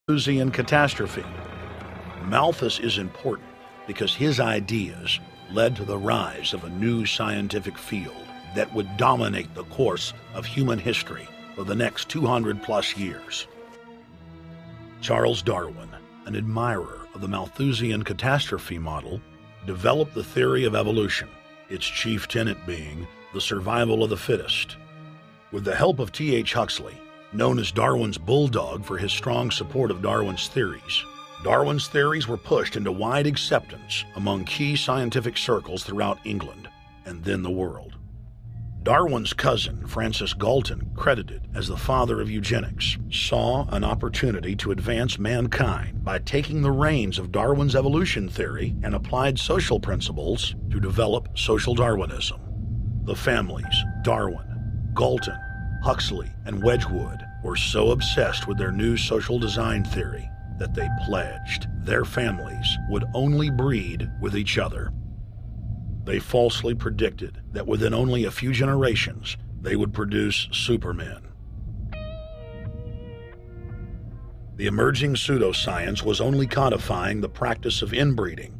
Malthusian catastrophe. Malthus is important because his ideas led to the rise of a new scientific field that would dominate the course of human history for the next 200+ years. Charles Darwin, an admirer of the Malthusian catastrophe model, developed the theory of evolution, its chief tenet being the survival of the fittest. With the help of T.H. Huxley, known as Darwin's bulldog for his strong support of Darwin's theories were pushed into wide acceptance among key scientific circles throughout England and then the world. Darwin's cousin, Francis Galton, credited as the father of eugenics, saw an opportunity to advance mankind by taking the reins of Darwin's evolution theory and applied social principles to develop social Darwinism. The families Darwin, Galton, Huxley, and Wedgwood were so obsessed with their new social design theory that they pledged their families would only breed with each other. They falsely predicted that within only a few generations, they would produce supermen. The emerging pseudoscience was only codifying the practice of inbreeding,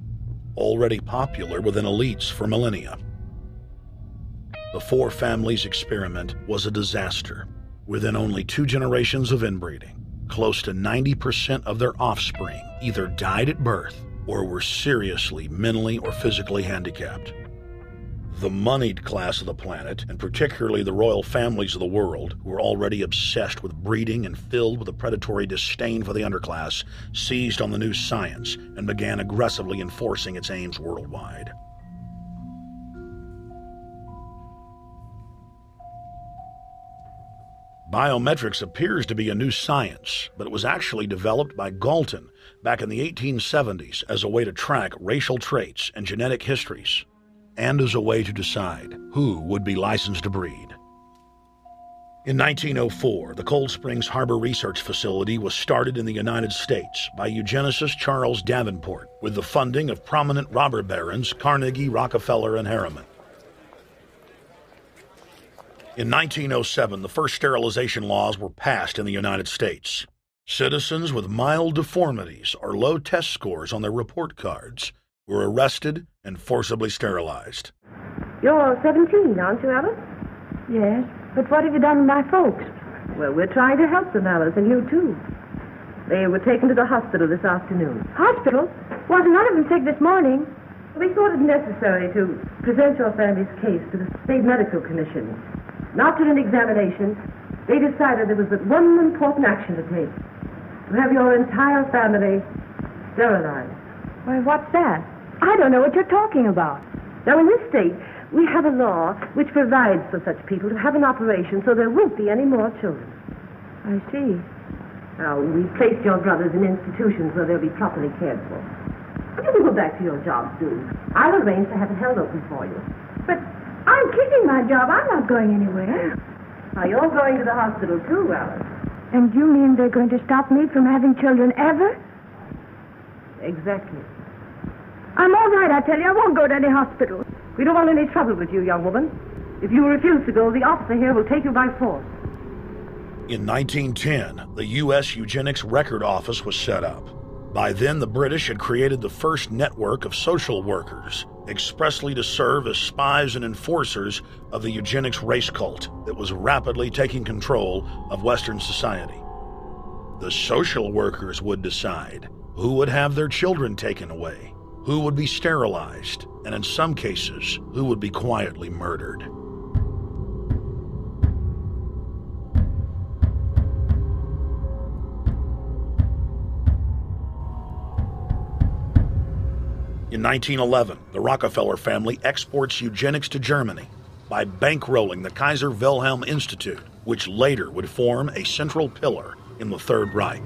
already popular within elites for millennia. The four families experiment was a disaster. Within only 2 generations of inbreeding, close to 90% of their offspring either died at birth or were seriously mentally or physically handicapped. The moneyed class of the planet, and particularly the royal families of the world, who were already obsessed with breeding and filled with a predatory disdain for the underclass, seized on the new science and began aggressively enforcing its aims worldwide. Biometrics appears to be a new science, but it was actually developed by Galton back in the 1870s as a way to track racial traits and genetic histories, and as a way to decide who would be licensed to breed. In 1904, the Cold Springs Harbor Research Facility was started in the United States by eugenicist Charles Davenport with the funding of prominent robber barons Carnegie, Rockefeller, and Harriman. In 1907, the first sterilization laws were passed in the United States. Citizens with mild deformities or low test scores on their report cards were arrested and forcibly sterilized. You're 17, aren't you, Alice? Yes, but what have you done with my folks? Well, we're trying to help them, Alice, and you too. They were taken to the hospital this afternoon. Hospital? Wasn't none of them sick this morning? We thought it necessary to present your family's case to the State Medical Commission. And after an examination, they decided there was but one important action to take: to have your entire family sterilized. Why, what's that? I don't know what you're talking about. Now, in this state, we have a law which provides for such people to have an operation so there won't be any more children. I see. Now, we've placed your brothers in institutions where they'll be properly cared for. You can go back to your job soon. I'll arrange to have it held open for you. But I'm keeping my job. I'm not going anywhere. Now, you're going to the hospital too, Alice. And you mean they're going to stop me from having children ever? Exactly. I'm all right, I tell you. I won't go to any hospital. We don't want any trouble with you, young woman. If you refuse to go, the officer here will take you by force. In 1910, the U.S. Eugenics Record Office was set up. By then, the British had created the first network of social workers, expressly to serve as spies and enforcers of the eugenics race cult that was rapidly taking control of Western society. The social workers would decide who would have their children taken away, who would be sterilized, and in some cases, who would be quietly murdered. In 1911, the Rockefeller family exports eugenics to Germany by bankrolling the Kaiser Wilhelm Institute, which later would form a central pillar in the Third Reich.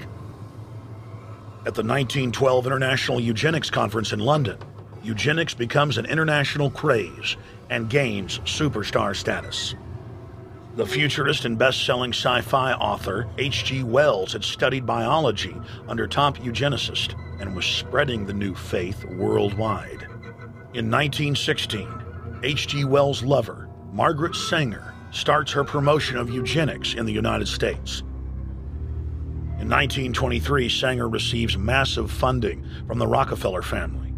At the 1912 International Eugenics Conference in London, eugenics becomes an international craze and gains superstar status. The futurist and best-selling sci-fi author H.G. Wells had studied biology under top eugenicists and was spreading the new faith worldwide. In 1916, H.G. Wells' lover, Margaret Sanger, starts her promotion of eugenics in the United States. In 1923, Sanger receives massive funding from the Rockefeller family.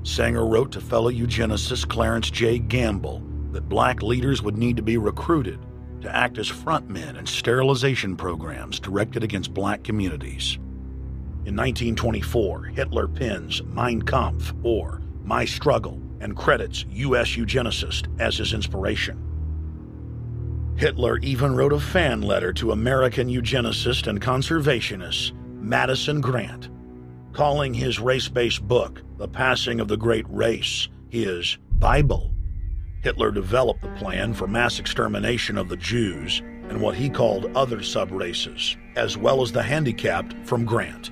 Sanger wrote to fellow eugenicist Clarence J. Gamble that black leaders would need to be recruited to act as frontmen in sterilization programs directed against black communities. In 1924, Hitler pens Mein Kampf, or My Struggle, and credits U.S. eugenicist as his inspiration. Hitler even wrote a fan letter to American eugenicist and conservationist Madison Grant, calling his race-based book, The Passing of the Great Race, his Bible. Hitler developed the plan for mass extermination of the Jews and what he called other sub-races, as well as the handicapped from Grant.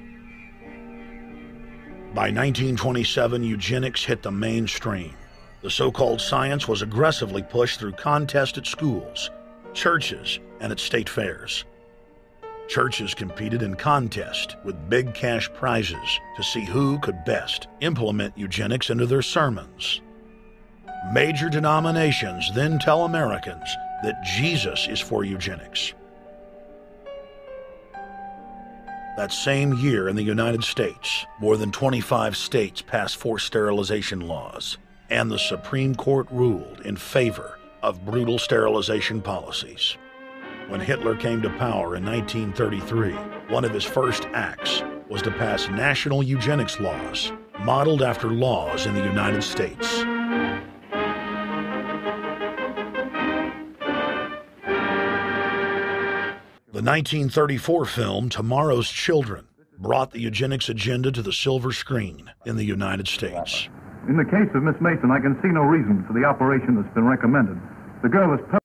By 1927, eugenics hit the mainstream. The so-called science was aggressively pushed through contests at schools, churches, and at state fairs. Churches competed in contests with big cash prizes to see who could best implement eugenics into their sermons. Major denominations then tell Americans that Jesus is for eugenics. That same year in the United States, more than 25 states passed forced sterilization laws, and the Supreme Court ruled in favor of brutal sterilization policies. When Hitler came to power in 1933, one of his first acts was to pass national eugenics laws, modeled after laws in the United States. The 1934 film Tomorrow's Children brought the eugenics agenda to the silver screen in the United States. In the case of Miss Mason, I can see no reason for the operation that's been recommended. The girl is